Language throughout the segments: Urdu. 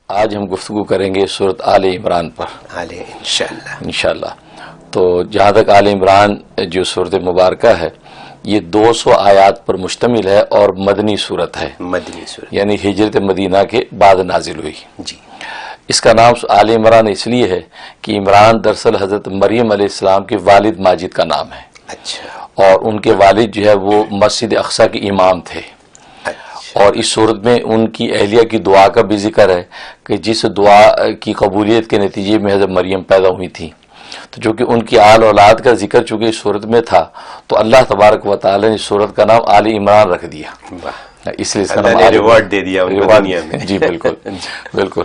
آج ہم گفتگو کریں گے سورۃ آل عمران پر انشاءاللہ. تو جہاں تک آل عمران جو سورۃ مبارکہ ہے یہ 200 آیات پر مشتمل ہے اور مدنی سورت ہے، یعنی ہجرت مدینہ کے بعد نازل ہوئی. جی. اس کا نام آل عمران اس لیے ہے کہ عمران دراصل حضرت مریم علیہ السلام کے والد ماجد کا نام ہے. اچھا. اور ان کے والد جو ہے وہ مسجد اقصی کے امام تھے. اور اس صورت میں ان کی اہلیہ کی دعا کا بھی ذکر ہے کہ جس دعا کی قبولیت کے نتیجے میں حضرت مریم پیدا ہوئی تھی. تو چونکہ ان کی آل اولاد کا ذکر چونکہ اس صورت میں تھا تو اللہ تبارک و تعالی نے اس صورت کا نام آل عمران رکھ دیا، اس لیے اس کا نام ریوارڈ دے دیا دنیا میں. جی بالکل بالکل.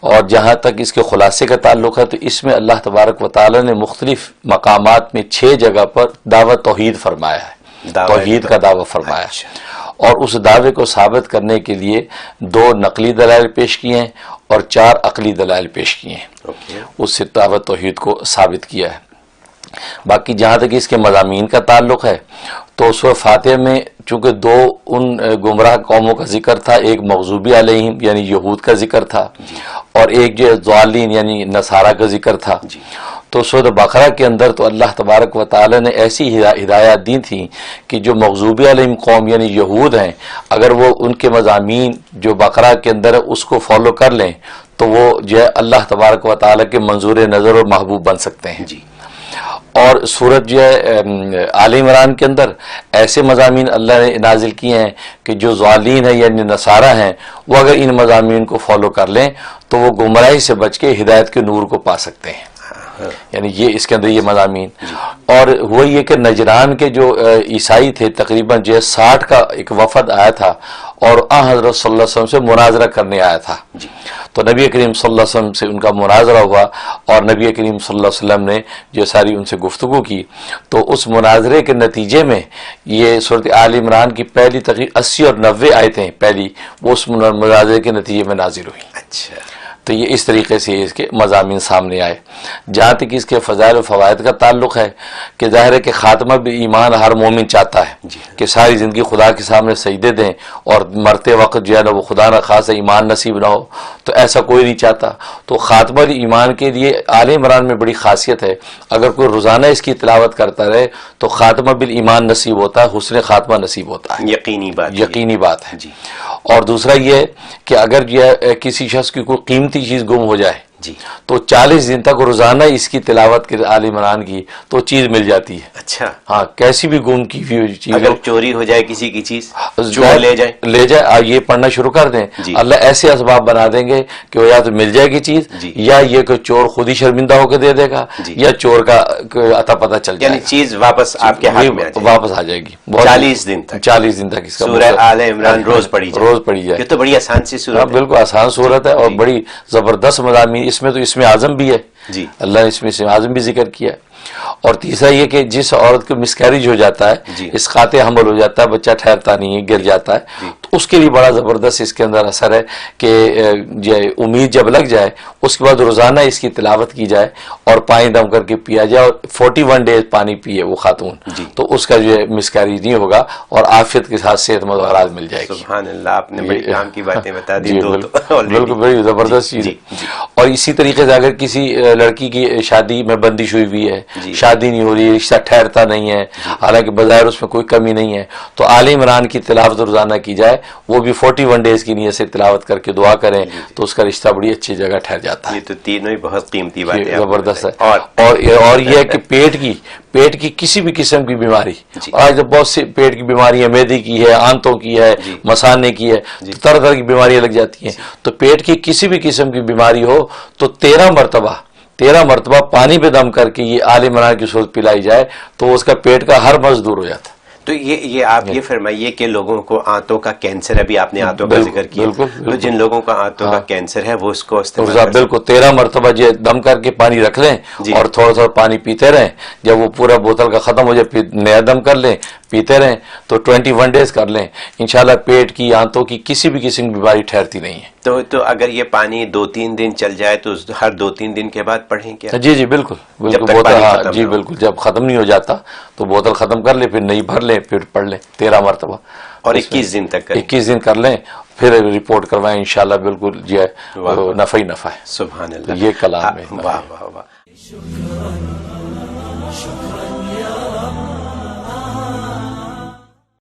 اور جہاں تک اس کے خلاصے کا تعلق ہے تو اس میں اللہ تبارک و تعالی نے مختلف مقامات میں 6 جگہ پر دعوت توحید فرمایا ہے، توحید کا دعویٰ فرمایا ہے. اور اس دعوے کو ثابت کرنے کے لیے 2 نقلی دلائل پیش کیے ہیں اور 4 عقلی دلائل پیش کیے ہیں. اس سے دعوت توحید کو ثابت کیا ہے. باقی جہاں تک اس کے مضامین کا تعلق ہے تو سورہ فاتحہ میں چونکہ 2 ان گمراہ قوموں کا ذکر تھا، ایک مغضوبی علیہم یعنی یہود کا ذکر تھا اور ایک جو ضالین یعنی نصارہ کا ذکر تھا. تو سورۃ بقرہ کے اندر تو اللہ تبارک و تعالی نے ایسی ہدایات دی تھیں کہ جو مغضوبی علیہم قوم یعنی یہود ہیں اگر وہ ان کے مضامین جو بقرہ کے اندر ہے اس کو فالو کر لیں تو وہ جو ہے اللہ تبارک و تعالی کے منظور نظر اور محبوب بن سکتے ہیں. اور سورت جو ہے آل عمران کے اندر ایسے مضامین اللہ نے نازل کیے ہیں کہ جو ضالین ہیں یعنی نصارہ ہیں وہ اگر ان مضامین کو فالو کر لیں تو وہ گمراہی سے بچ کے ہدایت کے نور کو پا سکتے ہیں. یعنی یہ اس کے اندر یہ مضامین. اور وہ یہ کہ نجران کے جو عیسائی تھے تقریباً جو 60 کا ایک وفد آیا تھا اور حضرت صلی اللہ علیہ وسلم سے مناظرہ کرنے آیا تھا. تو نبی کریم صلی اللہ علیہ وسلم سے ان کا مناظرہ ہوا اور نبی کریم صلی اللہ علیہ وسلم نے جو ساری ان سے گفتگو کی تو اس مناظرے کے نتیجے میں یہ سورۃ آل عمران کی پہلی تقریباً 80 اور 90 آیتیں پہلی وہ اس مناظرے کے نتیجے میں نازل ہوئی. اچھا. تو یہ اس طریقے سے اس کے مضامین سامنے آئے. جہاں تک اس کے فضائل و فوائد کا تعلق ہے کہ ظاہر ہے کہ خاتمہ بھی ایمان ہر مومن چاہتا ہے کہ ساری زندگی خدا کے سامنے سجدے دیں اور مرتے وقت جو ہے نا وہ خدا نہ خاصا ایمان نصیب نہ ہو، تو ایسا کوئی نہیں چاہتا. تو خاتمہ ایمان کے لیے آل عمران میں بڑی خاصیت ہے، اگر کوئی روزانہ اس کی تلاوت کرتا رہے تو خاتمہ بالایمان نصیب ہوتا ہے، حسن خاتمہ نصیب ہوتا ہے. یقینی بات ہے. اور دوسرا یہ کہ اگر یہ کسی شخص کی کوئی قیمتی چیز گم ہو جائے تو 40 دن تک روزانہ اس کی تلاوت کے آل عمران کی تو چیز مل جاتی ہے. اچھا. ہاں کیسی بھی گم کی ہوئی چیز، اگر چوری ہو جائے کسی کی چیز لے جائے آپ یہ پڑھنا شروع کر دیں اللہ ایسے اسباب بنا دیں گے کہ وہ یا تو مل جائے گی چیز یا یہ کہ چور خود ہی شرمندہ ہو کے دے دے گا یا چور کا اتا پتہ چل جائے گا، چیز واپس آپ کے ہاتھ میں واپس آ جائے گی. 40 دن تک اس کا سورہ آل عمران روز پڑھی جائے. یہ تو بڑی آسان سی سورت ہے. بالکل آسان سورت ہے اور بڑی زبردست مضامین اس میں تو اسم اعظم بھی ہے. اللہ نے اس میں اسم اعظم بھی ذکر کیا ہے. اور تیسرا یہ کہ جس عورت کو مسکیریج ہو جاتا ہے، اسقاط حمل ہو جاتا ہے، بچہ ٹھہرتا نہیں ہے، گر جاتا ہے، تو اس کے لیے بڑا زبردست اس کے اندر اثر ہے کہ امید جب لگ جائے اس کے بعد روزانہ اس کی تلاوت کی جائے اور پانی دم کر کے پیا جائے اور 41 ڈیز پانی پیے وہ خاتون تو اس کا جو ہے مسکیریج نہیں ہوگا اور عافیت کے ساتھ صحت مند اولاد مل جائے گی. سبحان اللہ، آپ نے بڑی کام کی باتیں بتا دی. بالکل بڑی زبردست چیز. اور اسی طریقے سے اگر کسی لڑکی کی شادی میں بندش ہوئی ہوئی ہے، شادی نہیں ہو رہی، رشتہ ٹھہرتا نہیں ہے، حالانکہ بظاہر اس میں کوئی کمی نہیں ہے، تو آل عمران کی تلاوت روزانہ کی جائے، وہ بھی 41 ڈیز کی نیت سے تلاوت کر کے دعا کریں تو اس کا رشتہ بڑی اچھی جگہ ٹھہر جاتا ہے. یہ تو تینوں ہی بہت قیمتی باتیں زبردست ہے. اور یہ ہے کہ پیٹ کی کسی بھی قسم کی بیماری، آج تو بہت سی پیٹ کی بیماریاں معدے کی ہے، آنتوں کی ہے، مثانے کی ہے، طرح طرح کی بیماریاں لگ جاتی ہیں. تو پیٹ کی کسی بھی قسم کی بیماری ہو تو 13 مرتبہ پانی پہ دم کر کے یہ آل عمران کی صورت پلائی جائے تو اس کا پیٹ کا ہر مرض دور ہو جاتا ہے. تو یہ آپ یہ فرمائیے کہ لوگوں کو آنتوں کا کینسر ہے، ابھی آپ نے آنتوں کا ذکر کیا، تو جن لوگوں کا آنتوں کا کینسر ہے وہ اس کو بالکل 13 مرتبہ یہ دم کر کے پانی رکھ لیں اور تھوڑا تھوڑا پانی پیتے رہیں، جب وہ پورا بوتل کا ختم ہو جائے پھر نیا دم کر لیں، پیتے رہیں تو 21 ڈیز کر لیں، انشاءاللہ پیٹ کی آنتوں کی کسی بھی قسم کی بیماری ٹھہرتی نہیں ہے۔ تو اگر یہ پانی 2-3 دن چل جائے تو ہر 2-3 دن کے بعد پڑھیں کیا؟ جی بالکل بوتل، جی بالکل، جب ختم نہیں ہو جاتا تو بوتل ختم کر لیں، پھر نئی بھر لیں، پھر پڑھ لیں 13 مرتبہ، اور 21 دن تک کریں، 21 دن کر لیں، پھر رپورٹ کروائیں، انشاءاللہ بالکل جو ہے نفع ہی نفع ہے۔ سبحان اللہ، یہ کلام ہے۔ واہ واہ واہ۔